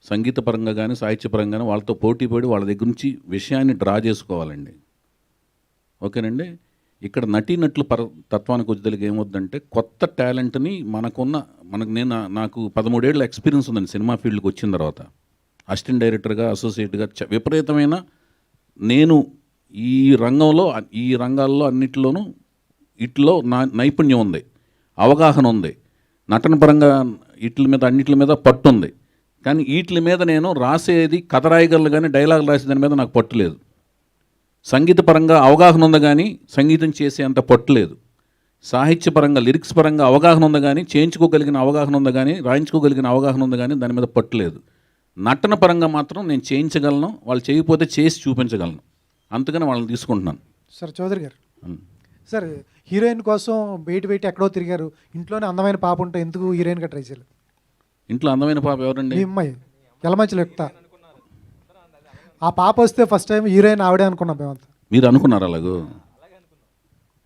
సంగీతపరంగా కానీ సాహిత్యపరంగా కానీ వాళ్ళతో పోటీపడి వాళ్ళ దగ్గర నుంచి విషయాన్ని డ్రా చేసుకోవాలండి. ఓకేనండి. ఇక్కడ నటీనటుల తత్వానికి వచ్చేదానికి ఏమవుద్దంటే కొత్త టాలెంట్ని నాకు 13 ఏళ్ళ ఎక్స్పీరియన్స్ ఉందండి సినిమా ఫీల్డ్కి వచ్చిన తర్వాత. అసిస్టెంట్ డైరెక్టర్గా, అసోసియేట్గా విపరీతమైన నేను ఈ రంగాల్లో అన్నిటిలోనూ వీటిలో నైపుణ్యం ఉంది, అవగాహన ఉంది, నటన పరంగా అన్నిటి మీద పట్టు ఉంది. కానీ వీటి మీద నేను రాసేది కథ రాయగలను కానీ డైలాగులు రాసే దాని మీద నాకు పట్టు లేదు. సంగీతపరంగా అవగాహన ఉంది కానీ సంగీతం చేసే అంత పట్టు లేదు. సాహిత్యపరంగా లిరిక్స్ పరంగా అవగాహన ఉంది కానీ చేయించుకోగలిగిన అవగాహన ఉంది కానీ రాయించుకోగలిగిన అవగాహన ఉంది కానీ దాని మీద పట్టు లేదు. నటన పరంగా మాత్రం నేను చేయించగలను, వాళ్ళు చేయకపోతే చేసి చూపించగలను, అందుకని వాళ్ళని తీసుకుంటున్నాను. సార్ చౌదరి గారు, సార్ హీరోయిన్ కోసం బయట ఎక్కడో తిరిగారు, ఇంట్లోనే అందమైన పాప ఉంటే ఎందుకు హీరోయిన్గా ట్రై చేయలేదు? ఇంట్లో అందమైన పాప ఎవరండి? మీ అమ్మాయి ఎలమంచిలో ఎక్కుతా. ఆ పాప వస్తే ఫస్ట్ టైం హీరోయిన్ ఆవిడే అనుకున్నాం మేమంతా. మీరు అనుకున్నారు అలాగూ?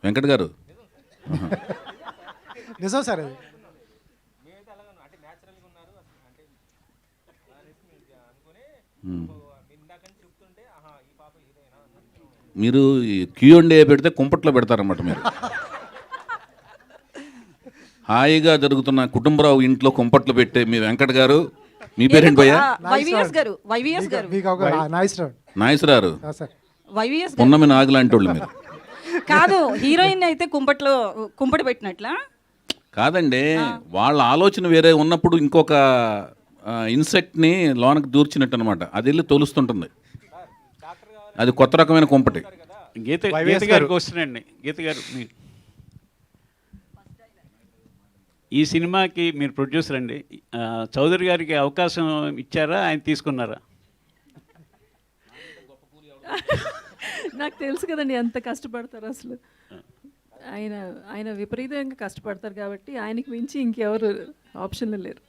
వెంకట్ గారు నిజం సార్ అది. మీరు Q&A పెడితే కుంపట్లో పెడతారన్నమాట. మీరు హాయిగా జరుగుతున్న కుటుంబరావు ఇంట్లో కుంపట్లు పెట్టే మీ వెంకట్ గారు, మీ పేరేంటి భయ్యా? మీకు ఒక నాయసరారు, సార్ ఉన్నమి నాగు లాంటి వాళ్ళు మీరు. కాదు, హీరోయిన్ అయితే కుంపటి పెట్టినట్లా కాదండి, వాళ్ళ ఆలోచన వేరే ఉన్నప్పుడు ఇంకొక ఇన్సెక్ట్ని లోనకి దూర్చినట్టు అనమాట. అది వెళ్ళి తోలుస్తుంటుంది, అది కొత్త రకమైన కుంపటి. గీత గారికి వస్తున్నాండి. గీత గారు, ఈ సినిమాకి మీరు ప్రొడ్యూసర్ అండి, చౌదరి గారికి అవకాశం ఇచ్చారా, ఆయన తీసుకున్నారా? నాకు తెలుసు కదండి ఎంత కష్టపడతారు అసలు. ఆయన విపరీతంగా కష్టపడతారు కాబట్టి ఆయనకి మించి ఇంకెవరు ఆప్షన్లు లేరు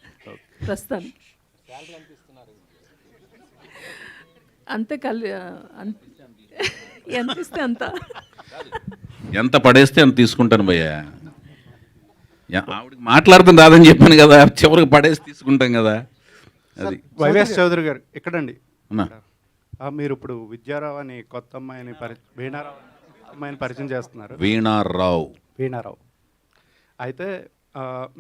ప్రస్తుతానికి. అంతే ఎంత ఇస్తే అంత, ఎంత పడేస్తే అంత తీసుకుంటాను భయ్యా. ఆవిడకి మాట్లాడుతుంది రాదని చెప్పాను కదా, చివరికి పడేసి తీసుకుంటాం కదా. అది వైవిఎస్ చౌదరి గారు ఇక్కడండి. అన్నా, మీరు ఇప్పుడు విద్యారావు అని కొత్త అమ్మాయిని వీణారావు అమ్మాయిని పరిచయం చేస్తున్నారు. వీణారావు అయితే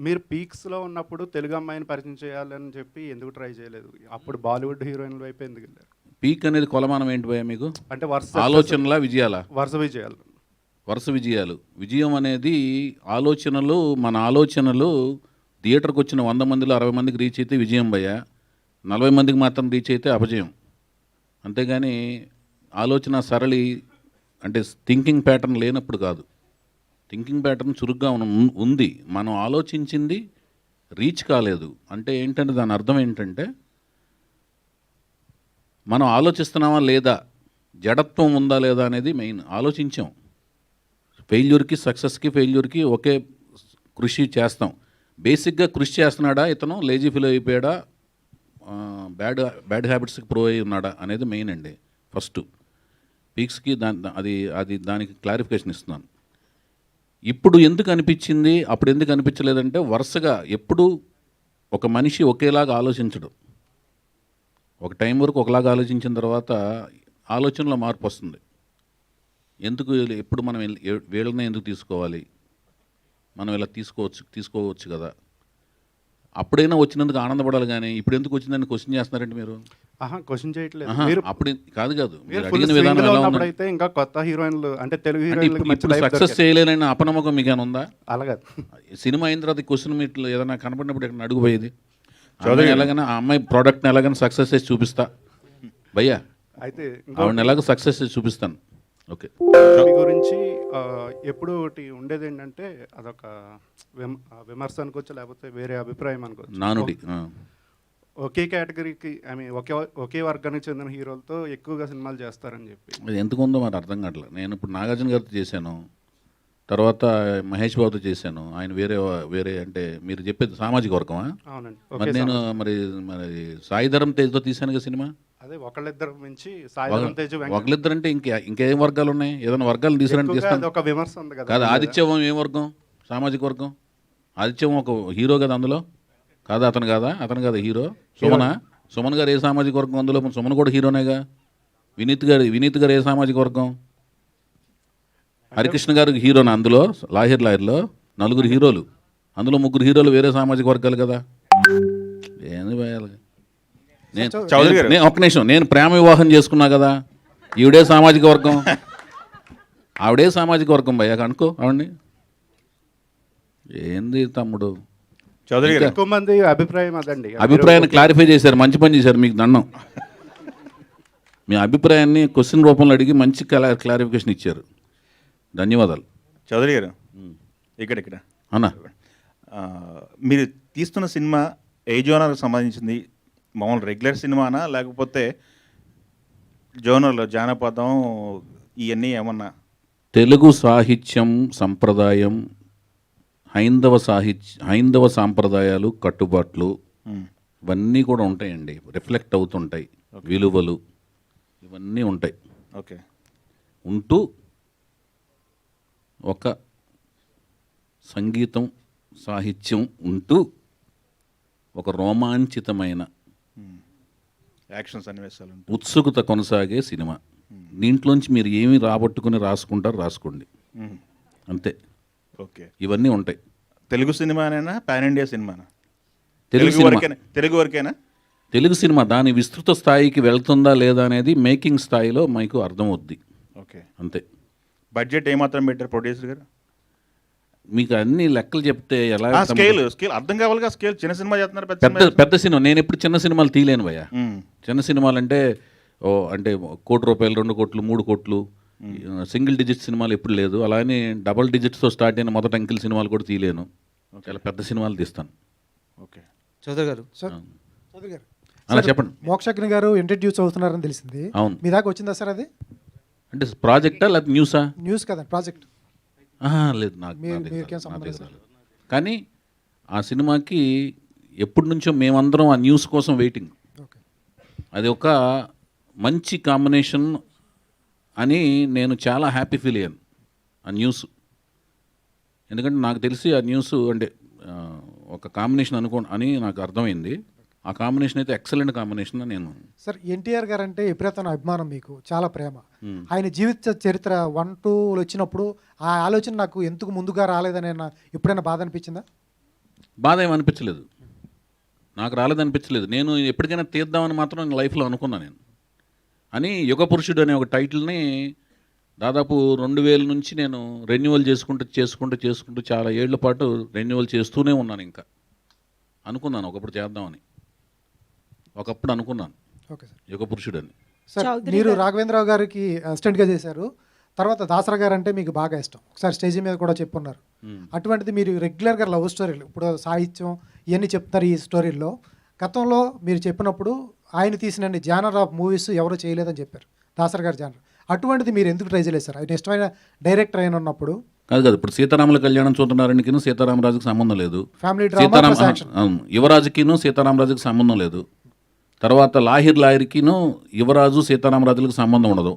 మీరు పీక్స్లో ఉన్నప్పుడు తెలుగు అమ్మాయిని పరిచయం చేయాలని చెప్పి ఎందుకు ట్రై చేయలేదు? అప్పుడు బాలీవుడ్ హీరోయిన్ల వైపు ఎందుకు వెళ్ళారు? పీక్ అనేది కొలమానం ఏంటి భయ్యా మీకు? అంటే వరుస ఆలోచనలా విజయాలా? వరుస విజయాలు. వరుస విజయాలు. విజయం అనేది ఆలోచనలు, మన ఆలోచనలు థియేటర్కి వచ్చిన 100 మందిలో 60 మందికి రీచ్ అయితే విజయం భయ్య, 40 మందికి మాత్రం రీచ్ అయితే అపజయం. అంతేగాని ఆలోచన సరళి అంటే థింకింగ్ ప్యాటర్న్ లేనప్పుడు కాదు. థింకింగ్ ప్యాటర్న్ చురుగ్గా ఉంది, మనం ఆలోచించింది రీచ్ కాలేదు అంటే ఏంటంటే దాని అర్థం ఏంటంటే మనం ఆలోచిస్తున్నామా లేదా, జడత్వం ఉందా లేదా అనేది మెయిన్. ఆలోచించాం, ఫెయిల్యూర్కి సక్సెస్కి ఫెయిల్యూర్కి ఒకే కృషి చేస్తాం. బేసిక్గా కృషి చేస్తున్నాడా ఇతను, లేజీ ఫీల్ అయిపోయాడా, బ్యాడ్ హ్యాబిట్స్కి ప్రో అయి ఉన్నాడా అనేది మెయిన్ అండి. ఫస్ట్ పీక్స్కి దానికి క్లారిఫికేషన్ ఇస్తున్నాను. ఇప్పుడు ఎందుకు అనిపించింది, అప్పుడు ఎందుకు అనిపించలేదంటే వరుసగా ఎప్పుడు ఒక మనిషి ఒకేలాగా ఆలోచించడు. ఒక టైం వరకు ఒకలాగా ఆలోచించిన తర్వాత ఆలోచనలో మార్పు వస్తుంది. ఎందుకు ఎప్పుడు మనం వీళ్ళనే ఎందుకు తీసుకోవాలి, మనం ఇలా తీసుకోవచ్చు కదా, అప్పుడైనా వచ్చినందుకు ఆనందపడాలి. కానీ ఇప్పుడు ఎందుకు వచ్చిందని క్వశ్చన్ చేస్తున్నారంటే మీరు క్వశ్చన్ చేయట్లేదు. అప్పుడు కాదు మీరు అడిగిన విధానం ఎలా ఉంది? అయితే ఇంకా కొత్త హీరోయిన్లు అంటే తెలుగు ఇప్పుడు సక్సెస్ చేయలేనని అపనమ్మకం మీకు ఏమైనా ఉందా? అలాగే సినిమా అయిన తర్వాత క్వశ్చన్ మీరు ఏదైనా కనపడినప్పుడు ఎక్కడ అడుగుపోయేది, ఎలాగైనా ఆ అమ్మాయి ప్రోడక్ట్ని ఎలాగైనా సక్సెస్ చేసి చూపిస్తా భయ్యా, అయితే ఆవిడని ఎలాగో సక్సెస్ చేసి చూపిస్తాను. ఓకే, మీ గురించి ఎప్పుడు ఒకటి ఉండేది ఏంటంటే అదొక విమర్శ అనుకోవచ్చు, లేకపోతే వేరే అభిప్రాయం అనుకోవచ్చు. నానుడి ఒకే కేటగిరీకి ఒకే వర్గానికి చెందిన హీరోలతో ఎక్కువగా సినిమాలు చేస్తారని చెప్పి అది ఎందుకుందో మరి అర్థం కావట్లేదు. నేను ఇప్పుడు నాగార్జున గారితో చేశాను, తర్వాత మహేష్ బాబుతో చేశాను. ఆయన వేరే అంటే మీరు చెప్పేది సామాజిక వర్గమా? అవునండి. మరి నేను మరి సాయిధరం తేజ్తో తీశాను కదా సినిమా. అదే ఒకళ్ళిద్దరు మించి సాయిధరం తేజ్ ఒకళ్ళిద్దరు అంటే ఇంకేం వర్గాలు ఉన్నాయి? ఏదైనా వర్గాలు తీసారంటే తీస్తాను. ఒక విమర్శ ఉంది కదా. కాదు, ఆదిత్యవం ఏం వర్గం? సామాజిక వర్గం. ఆదిత్యవం ఒక హీరో కదా అందులో, కాదా? అతను కాదా హీరో? సుమన్ గారు ఏ సామాజిక వర్గం అందులో? సుమన్ కూడా హీరోనేగా. వినీత్ గారు ఏ సామాజిక వర్గం? హరికృష్ణ గారు హీరోనా అందులో? లాహిర్లో 4 హీరోలు, అందులో 3 హీరోలు వేరే సామాజిక వర్గాలు కదా. ఏంది భయాలు? ఒక్క నిమిషం, నేను ప్రేమ వివాహం చేసుకున్నా కదా, ఈవిడే సామాజిక వర్గం, ఆవిడే సామాజిక వర్గం భయ్యా, కనుక్కో ఆవిడ్ని. ఏంది తమ్ముడు చౌదరి గారు? ఎక్కువ మంది అభిప్రాయం అదండి. అభిప్రాయాన్ని క్లారిఫై చేశారు, మంచి పని చేశారు, మీకు దండం. మీ అభిప్రాయాన్ని క్వశ్చన్ రూపంలో అడిగి మంచి క్లారిఫికేషన్ ఇచ్చారు, ధన్యవాదాలు. చౌదరి గారు ఇక్కడ అన్నా, మీరు తీస్తున్న సినిమా ఏ జోనర్కి సంబంధించింది? మామూలు రెగ్యులర్ సినిమానా, లేకపోతే జోనర్లో జానపదం ఇవన్నీ ఏమన్నా? తెలుగు సాహిత్యం సంప్రదాయం, హైందవ సాంప్రదాయాలు, కట్టుబాట్లు ఇవన్నీ కూడా ఉంటాయండి, రిఫ్లెక్ట్ అవుతుంటాయి. విలువలు ఇవన్నీ ఉంటాయి. ఓకే, ఉంటూ ఒక సంగీతం సాహిత్యం ఉంటూ ఒక రోమాంచితమైన యాక్షన్ సన్నివేశాలు, ఉత్సుకత కొనసాగే సినిమా. దీంట్లోంచి మీరు ఏమి రాసుకోండి అంతే. ఓకే, ఇవన్నీ ఉంటాయి. తెలుగు సినిమానేనా, పాన్ ఇండియా సినిమానా? తెలుగు వరకేనా? తెలుగు సినిమా దాని విస్తృత స్థాయికి వెళ్తుందా లేదా అనేది మేకింగ్ స్థాయిలో మీకు అర్థమవుద్ది. ఓకే, అంతే. బడ్జెట్ ఏమాత్రం పెట్టారు ప్రొడ్యూసర్ గారు? మీకు అన్ని లెక్కలు చెప్తే ఎలా? స్కేల్ అర్థం కావాలిగా. స్కేల్ చిన్న సినిమా చేస్తున్నారు, పెద్ద సినిమా. నేను ఎప్పుడు చిన్న సినిమాలు తీయలేను భయ్య. చిన్న సినిమాలు అంటే అంటే 1 కోటి రూపాయలు, 2 కోట్లు, 3 కోట్లు, సింగిల్ డిజిట్ సినిమాలు ఎప్పుడు లేదు. అలానే డబల్ డిజిట్స్తో స్టార్ట్ అయిన మొదటి అంకెల్ సినిమాలు కూడా తీయలేను. చాలా పెద్ద సినిమాలు తీస్తాను. ఓకే, చౌదరి గారు అలా చెప్పండి. మోక్షజ్ఞ గారు ఇంట్రడ్యూస్ అవుతున్నారని తెలిసింది. అవును. మీ దాకా వచ్చిందా సార్ అది? అంటే ప్రాజెక్టా లేకపోతే న్యూసా? న్యూస్ కదా, ప్రాజెక్ట్. లేదు, నాకు కానీ ఆ సినిమాకి ఎప్పటి నుంచో మేమందరం ఆ న్యూస్ కోసం వెయిటింగ్. అది ఒక మంచి కాంబినేషన్ అని నేను చాలా హ్యాపీ ఫీల్ అయ్యాను ఆ న్యూస్. ఎందుకంటే నాకు తెలిసి ఆ న్యూస్ అంటే ఒక కాంబినేషన్ అని నాకు అర్థమైంది. ఆ కాంబినేషన్ అయితే ఎక్సలెంట్ కాంబినేషన్ అని నేను. సార్, ఎన్టీఆర్ గారు అంటే ఎప్పుడైతే అభిమానం, మీకు చాలా ప్రేమ. ఆయన జీవిత చరిత్ర 1, 2 వచ్చినప్పుడు ఆ ఆలోచన నాకు ఎందుకు ముందుగా రాలేదని ఎప్పుడైనా బాధ అనిపించిందా? బాధ ఏమి అనిపించలేదు, నాకు రాలేదనిపించలేదు. నేను ఎప్పటికైనా తీద్దామని మాత్రం లైఫ్లో అనుకున్నాను నేను. అని యుగ పురుషుడు అనే ఒక టైటిల్ని దాదాపు 2000 నుంచి నేను రెన్యువల్ చేసుకుంటూ చాలా ఏళ్ల పాటు రెన్యువల్ చేస్తూనే ఉన్నాను. ఇంకా అనుకున్నాను ఒకప్పుడు చేద్దామని, ఒకప్పుడు అనుకున్నాను ఓకే సార్. యుగ పురుషుడని. సార్ మీరు రాఘవేంద్రరావు గారికి అసిస్టెంట్గా చేశారు, తర్వాత దాసరా గారు అంటే మీకు బాగా ఇష్టం, ఒకసారి స్టేజ్ మీద కూడా చెప్పున్నారు. అటువంటిది మీరు రెగ్యులర్గా లవ్ స్టోరీలు, ఇప్పుడు సాహిత్యం ఇవన్నీ చెప్తారు ఈ స్టోరీల్లో. గతంలో మీరు చెప్పినప్పుడు ఆయన తీసిన జానర్ ఆఫ్ మూవీస్ ఎవరు చేయలేదని చెప్పారు, దాసరా గారి జానర్. అటువంటిది మీరు ఎందుకు ట్రై చేయలేదు సార్? ఆయన ఇష్టమైన డైరెక్టర్ అయిన ఉన్నప్పుడు. కాదు, ఇప్పుడు సీతారాముల కళ్యాణం చూస్తున్నారనికిను సీతారామరాజుకి సంబంధం లేదు. ఫ్యామిలీ డ్రామా, యువరాజుకిను సీతారామరాజుకి సంబంధం లేదు. తర్వాత లాహిర్కిను యువరాజు సీతారామరాజులకు సంబంధం ఉండదు.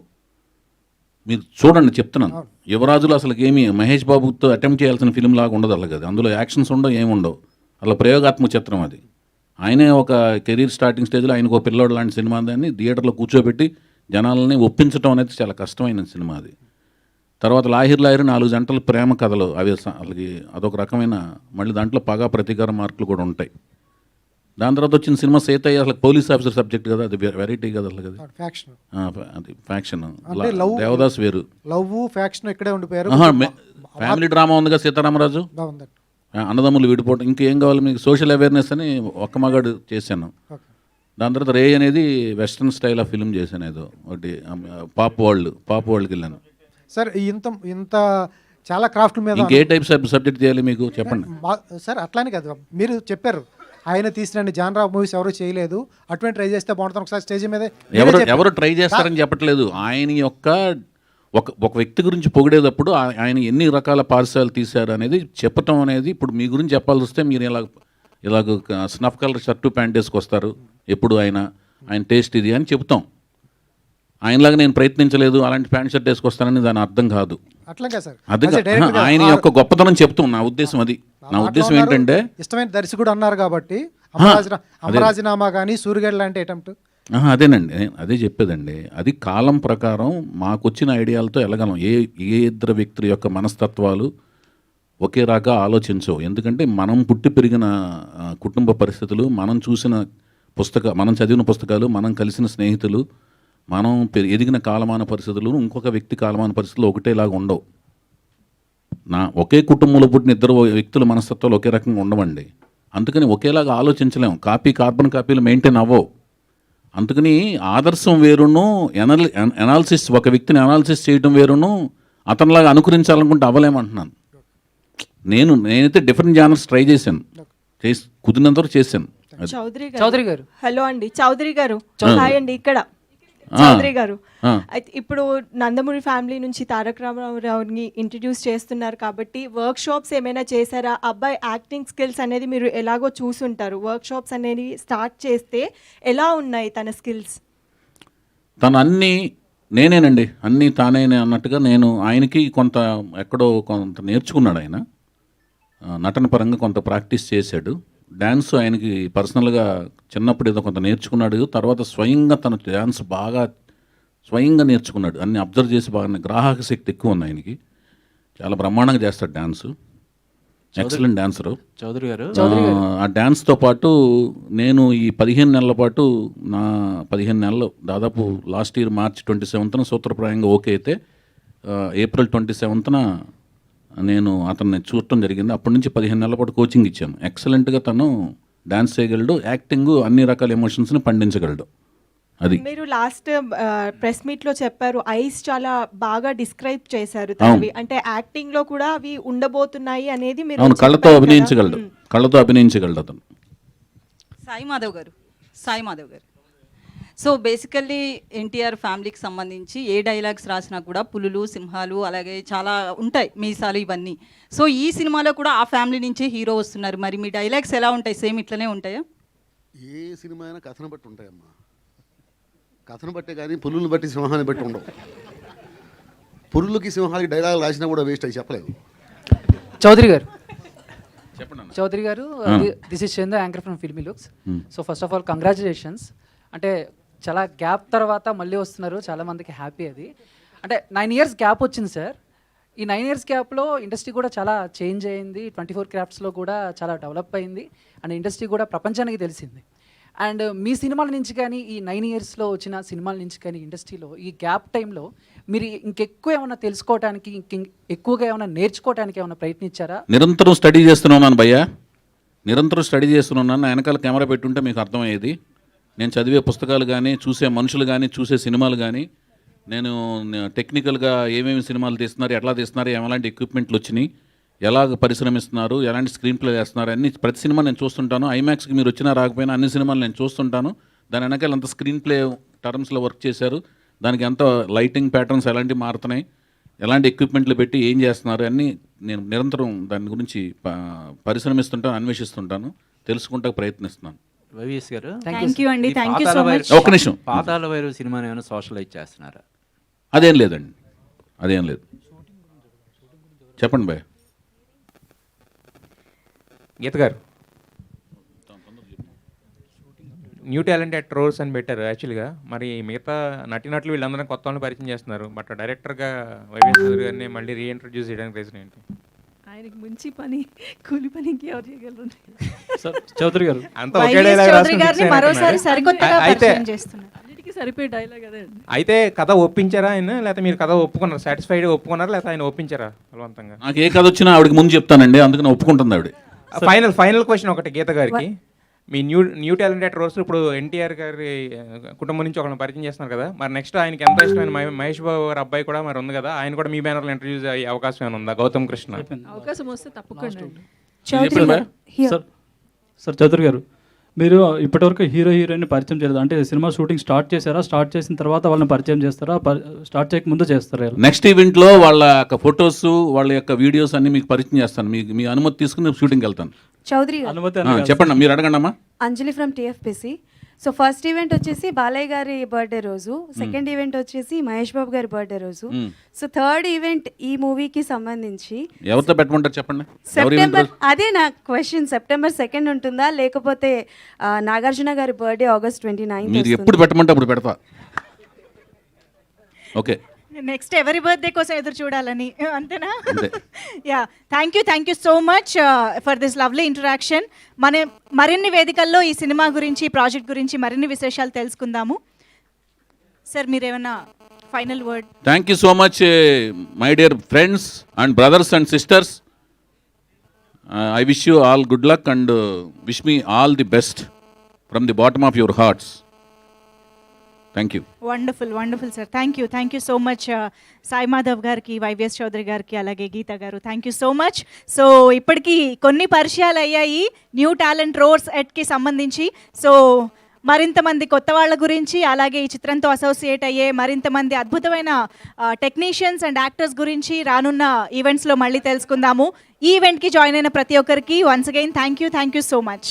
మీరు చూడండి, చెప్తున్నాను. యువరాజులు అసలు ఏమి మహేష్ బాబుతో అటెంప్ట్ చేయాల్సిన ఫిల్మ్ లాగా ఉండదు అలాగే. అందులో యాక్షన్స్ ఉండవు, ఏమి ఉండవు. అలా ప్రయోగాత్మక చిత్రం అది. ఆయనే ఒక కెరీర్ స్టార్టింగ్ స్టేజ్లో ఆయనకు ఒక పిల్లోడు లాంటి సినిమా దాన్ని థియేటర్లో కూర్చోబెట్టి జనాలని ఒప్పించడం అనేది చాలా కష్టమైన సినిమా అది. తర్వాత లాహిర్ 4 జంటల ప్రేమ కథలు, అవి వాళ్ళకి అదొక రకమైన, మళ్ళీ దాంట్లో పగా ప్రతీకార మార్కులు కూడా ఉంటాయి. దాని తర్వాత వచ్చిన సినిమా సీతయ్య అసలు పోలీస్ ఆఫీసర్ సబ్జెక్ట్ కదా, అది వెరైటీ కదా అసలు. అది ఫ్యాక్షన్. దేవదాస్ వేరు, లవ్ ఫ్యాక్షన్ ఇక్కడే ఉండిపోయారు. ఫ్యామిలీ డ్రామా ఉందిగా సీతారామరాజు, అన్నదమ్ములు విడిపోవడం. ఇంకేం కావాలి మీకు? సోషల్ అవేర్నెస్ అని ఒక్క మగాడు చేశాను. దాని తర్వాత రే అనేది వెస్ట్రన్ స్టైల్ ఆఫ్ ఫిల్మ్ చేశాను, ఏదో ఒకటి పాప్ వరల్డ్కి వెళ్ళాను. సార్ ఇంత చాలా క్రాఫ్ట్ మీద ఇంకే టైప్ సబ్జెక్ట్ చేయాలి మీకు చెప్పండి సార్? అట్లానే కదా మీరు చెప్పారు, ఆయన తీసిన జానర్ ఆఫ్ మూవీస్ ఎవరు చేయలేదు, అటువంటి ట్రై చేస్తే బాగుంటుంది. ఒకసారి స్టేజ్ మీద ఎవరు ట్రై చేస్తారని చెప్పట్లేదు. ఆయన యొక్క ఒక వ్యక్తి గురించి పొగిడేటప్పుడు ఆయన ఎన్ని రకాల పార్సల్ తీశారు అనేది చెప్పటం అనేది. ఇప్పుడు మీ గురించి చెప్పాల్సి వస్తే మీరు ఇలాగ స్నఫ్ కలర్ షర్టు ప్యాంట్ వేసుకొస్తారు ఎప్పుడు, ఆయన టేస్ట్ ఇది అని చెప్తాం. ఆయనలాగా నేను ప్రయత్నించలేదు, అలాంటి ప్యాంట్ షర్ట్ వేసుకొస్తానని దాని అర్థం కాదు. అది ఆయన యొక్క గొప్పతనం చెప్తాం. నా ఉద్దేశం అది. నా ఉద్దేశం ఏంటంటే, ఇష్టమైన దర్శకుడు అన్నారు కాబట్టి అమరాజీనామా కానీ సూర్యగడ్ లాంటి అటెంప్ట్. అదేనండి, అదే చెప్పేదండి. అది కాలం ప్రకారం మాకొచ్చిన ఐడియాలతో వెళ్ళగలం. ఏ ఇద్దరు వ్యక్తుల యొక్క మనస్తత్వాలు ఒకే రకంగా ఆలోచించవు. ఎందుకంటే మనం పుట్టి పెరిగిన కుటుంబ పరిస్థితులు, మనం చదివిన పుస్తకాలు, మనం కలిసిన స్నేహితులు, మనం ఎదిగిన కాలమాన పరిస్థితులు ఇంకొక వ్యక్తి కాలమాన పరిస్థితులు ఒకటేలాగా ఉండవు. ఒకే కుటుంబంలో పుట్టిన ఇద్దరు వ్యక్తుల మనస్తత్వాలు ఒకే రకంగా ఉండవండి. అందుకని ఒకేలాగా ఆలోచించలేము. కార్బన్ కాపీలు మెయింటైన్ అవ్వవు. అందుకని ఆదర్శం వేరును, ఎనాలిసిస్, ఒక వ్యక్తిని అనాలిసిస్ చేయడం వేరును, అతనిలాగా అనుకరించాలనుకుంటే అవ్వలేమంటున్నాను. నేనైతే డిఫరెంట్ జానర్స్ ట్రై చేశాను, కుదిరినంత వరకు చేశాను. చౌదరి గారు, హలో అండి. చౌదరి గారు, హాయ్ అండి. ఇక్కడ చౌదరి గారు, అయితే ఇప్పుడు నందమూరి ఫ్యామిలీ నుంచి తారక రామారావుని ఇంట్రడ్యూస్ చేస్తున్నారు కాబట్టి వర్క్ షాప్స్ ఏమైనా చేశారా? అబ్బాయి యాక్టింగ్ స్కిల్స్ అనేది మీరు ఎలాగో చూసుంటారు. వర్క్ షాప్స్ అనేది స్టార్ట్ చేస్తే ఎలా ఉన్నాయి తన స్కిల్స్? తను నేనేనండి, అన్నీ తానే అన్నట్టుగా ఆయనకి ఎక్కడో కొంత నేర్చుకున్నాడు. ఆయన నటన పరంగా కొంత ప్రాక్టీస్ చేశాడు. డ్యాన్స్ ఆయనకి పర్సనల్గా చిన్నప్పుడు ఏదో కొంత నేర్చుకున్నాడు. తర్వాత స్వయంగా తన డ్యాన్స్ బాగా స్వయంగా నేర్చుకున్నాడు. అన్ని అబ్జర్వ్ చేసి బాగా గ్రాహక శక్తి ఎక్కువ ఉంది ఆయనకి. చాలా బ్రహ్మాండంగా చేస్తాడు డ్యాన్సు. ఎక్సలెంట్ డాన్సరు చౌదరి గారు. ఆ డ్యాన్స్తో పాటు నేను ఈ 15 నెలల పాటు 15 నెలలు దాదాపు లాస్ట్ ఇయర్ March 27న సూత్రప్రాయంగా ఓకే అయితే April 27న నేను అతన్ని చూడటం జరిగింది. అప్పటి నుంచి 15 నెలల పాటు కోచింగ్ ఇచ్చాను. ఎక్సలెంట్గా తను డాన్స్ చేయగలడు, యాక్టింగ్, అన్ని రకాల ఎమోషన్స్ని పండించగలడు. అది మీరు లాస్ట్ ప్రెస్ మీట్లో చెప్పారు, ఐస్ చాలా బాగా డిస్క్రైబ్ చేశారు. అంటే యాక్టింగ్ లో కూడా అవి ఉండబోతున్నాయి అనేది మీరు కళ్ళతో అభినయించగలడు అతను. సాయి మాధవ్ గారు సో బేసికల్లీ ఎన్టీఆర్ ఫ్యామిలీకి సంబంధించి ఏ డైలాగ్స్ రాసినా కూడా పులులు, సింహాలు, అలాగే చాలా ఉంటాయి, మీసాలు, ఇవన్నీ. సో ఈ సినిమాలో కూడా ఆ ఫ్యామిలీ నుంచే హీరో వస్తున్నారు. మరి మీ డైలాగ్స్ ఎలా ఉంటాయి? సేమ్ ఇట్లనే ఉంటాయా? ఏ సినిమా అయినా కథను బట్టి ఉంటాయమ్మా. కథను బట్టే కానీ పులులను బట్టి సింహాన్ని బట్టి ఉండవు. పులులకి సింహాలకి డైలాగ్ రాసినా కూడా వేస్ట్ అయి చెప్పలేదు. చౌదరి గారు, this is Chandu, anchor from filmy looks. So first of all congratulations. అంటే చాలా గ్యాప్ తర్వాత మళ్ళీ వస్తున్నారు, చాలామందికి హ్యాపీ అది. అంటే 9 years గ్యాప్ వచ్చింది సార్. ఈ 9 years గ్యాప్లో ఇండస్ట్రీ కూడా చాలా చేంజ్ అయింది. 24 క్రాఫ్ట్స్లో కూడా చాలా డెవలప్ అయింది అండ్ ఇండస్ట్రీ కూడా ప్రపంచానికి తెలిసింది. అండ్ మీ సినిమాల నుంచి కానీ ఈ 9 ఇయర్స్లో వచ్చిన సినిమాల నుంచి కానీ ఇండస్ట్రీలో ఈ గ్యాప్ టైంలో మీరు ఇంకెక్కువ ఏమైనా తెలుసుకోవడానికి ఎక్కువగా ఏమైనా నేర్చుకోవడానికి ఏమైనా ప్రయత్నించారా? నిరంతరం స్టడీ చేస్తున్నాను భయ్యా, నిరంతరం స్టడీ చేస్తున్నాను. నా వెనకాల కెమెరా పెట్టుంటే మీకు అర్థమయ్యేది. నేను చదివే పుస్తకాలు కానీ, చూసే మనుషులు కానీ, చూసే సినిమాలు కానీ, నేను టెక్నికల్గా ఏమేమి సినిమాలు తీస్తున్నారు, ఎట్లా తీస్తున్నారు, ఎలాంటి ఎక్విప్మెంట్లు వచ్చినాయి, ఎలాగ పరిశ్రమిస్తున్నారు, ఎలాంటి స్క్రీన్ ప్లే చేస్తున్నారు అన్ని ప్రతి సినిమా నేను చూస్తుంటాను. ఐమాక్స్కి మీరు వచ్చినా రాకపోయినా అన్ని సినిమాలు నేను చూస్తుంటాను. దాని వెనకాల అంత స్క్రీన్ ప్లే టర్మ్స్లో వర్క్ చేశారు, దానికి ఎంత లైటింగ్ ప్యాటర్న్స్ ఎలాంటివి మారుతున్నాయి, ఎలాంటి ఎక్విప్మెంట్లు పెట్టి ఏం చేస్తున్నారు అన్నీ నేను నిరంతరం దాని గురించి పరిశ్రమిస్తుంటాను, అన్వేషిస్తుంటాను, తెలుసుకుంటా ప్రయత్నిస్తున్నాను. వైవిఎస్ గారు థ్యాంక్ యూ అండి, థ్యాంక్ యూ సో మచ్. ఒక్క నిమిషం. పాతాళ భైరవి సినిమాని ఏమైనా సోషలైజ్ చేస్తున్నారా? అదేం లేదండి, అదేం లేదు. చెప్పండి భయ్య. గీత గారు, న్యూ టాలెంటెడ్ రోల్స్ అని పెట్టారు యాక్చువల్గా. మరి మిగతా నటినట్లు వీళ్ళందరూ కొత్త వాళ్ళని పరిచయం చేస్తున్నారు, బట్ డైరెక్టర్గా వైవిఎస్ చౌదరి గారిని మళ్ళీ రీఇంట్రడ్యూస్ చేయడానికి రీజన్ ఏంటి? ఆయనకి మంచి పని, కూలి పని ఇంకెవరు చేయగలరు? చౌదరి గారు అంత ఒకే డైలాగ్ రాసుకుంటారు, మరోసారి సరికొత్తగా పరిచయం చేస్తున్నారు. అన్నిటికీ సరిపోయే డైలాగ్ అదే అండి. అయితే కథ ఒప్పించారా ఆయన, లేకపోతే మీరు కథ ఒప్పుకున్నారు, సాటిస్ఫైడ్ ఒప్పుకున్నారా, లేకపోతే ఆయన ఒప్పించారా బలవంతంగా? నాకు ఏ కథ వచ్చినా ఆవిడకి ముందు చెప్తానండి, అందుకని ఒప్పుకుంటుంది ఆవిడ. ఫైనల్ క్వశ్చన్ ఒకటి గీత గారికి. మీ న్యూ టాలెంటెడ్ రోల్స్ ఇప్పుడు ఎన్టీఆర్ గారి కుటుంబం నుంచి ఒకరిని పరిచయం చేస్తున్నారు కదా, మరి నెక్స్ట్ ఆయనకి ఎంత ఇష్టమైన మహేష్ బాబు గారి అబ్బాయి కూడా మరి ఉంది కదా, ఆయన కూడా మీ బ్యానర్లో ఇంట్రడ్యూస్ అయ్యే అవకాశం ఏమైనా ఉందా? గౌతమ్ కృష్ణ అవకాశం వస్తే తప్పకుండా అండి. సార్ చౌదరి గారు, మీరు ఇప్పటివరకు హీరో హీరోయిన్ పరిచయం చేయలేదు అంటే సినిమా షూటింగ్ స్టార్ట్ చేశారా, స్టార్ట్ చేసిన తర్వాత వాళ్ళని పరిచయం చేస్తారా, స్టార్ట్ చేయక ముందు చేస్తారా? నెక్స్ట్ ఈవెంట్లో వాళ్ళ యొక్క ఫొటోస్, వాళ్ళ యొక్క వీడియోస్ అన్ని మీకు పరిచయం చేస్తాను. మీ అనుమతి తీసుకుని షూటింగ్కి వెళ్తాను. చౌదరి చెప్పండి, మీరు అడగండి అమ్మా. Anjali from TFPC. So first event వచ్చేసి బాలయ్య గారి బర్త్డే రోజు, సెకండ్ ఈవెంట్ వచ్చేసి మహేష్ బాబు గారి బర్త్డే రోజు, సో థర్డ్ ఈవెంట్ ఈ మూవీకి సంబంధించి ఎవరితో పెట్టమంటారు చెప్పండి. సెప్టెంబర్, అదే నా క్వశ్చన్, సెప్టెంబర్ 2 ఉంటుందా లేకపోతే నాగార్జున గారి బర్త్డే August 29? మీరు ఎప్పుడు పెట్టమంటే అప్పుడు పెడతా. ఓకే, నెక్స్ట్ ఎవరి బర్త్డే కోసం ఎదురు చూడాలని, అంతేనా? Yeah, thank you so much for this lovely interaction. మరిన్ని వేదికల్లో ఈ సినిమా గురించి, ప్రాజెక్ట్ గురించి మరిన్ని విశేషాలు తెలుసుకుందాము. సార్ మీరేమన్నా final word? Thank you so much my dear friends and brothers and sisters. I wish you all good luck and wish me all the best from the bottom of your hearts. Thank you. Wonderful sir, thank you so much Sai Madhav గారికి, వైవిఎస్ చౌదరి గారికి, అలాగే గీత గారు, thank you so much. So ఇప్పటికీ కొన్ని పరిచయాలు అయ్యాయి న్యూ టాలెంట్ రోర్స్ ఎట్కి సంబంధించి. సో మరింతమంది కొత్త వాళ్ళ గురించి, అలాగే ఈ చిత్రంతో అసోసియేట్ అయ్యే మరింతమంది అద్భుతమైన టెక్నీషియన్స్ అండ్ యాక్టర్స్ గురించి రానున్న ఈవెంట్స్లో మళ్ళీ తెలుసుకుందాము. ఈ ఈవెంట్కి జాయిన్ అయిన ప్రతి ఒక్కరికి once again thank you so much.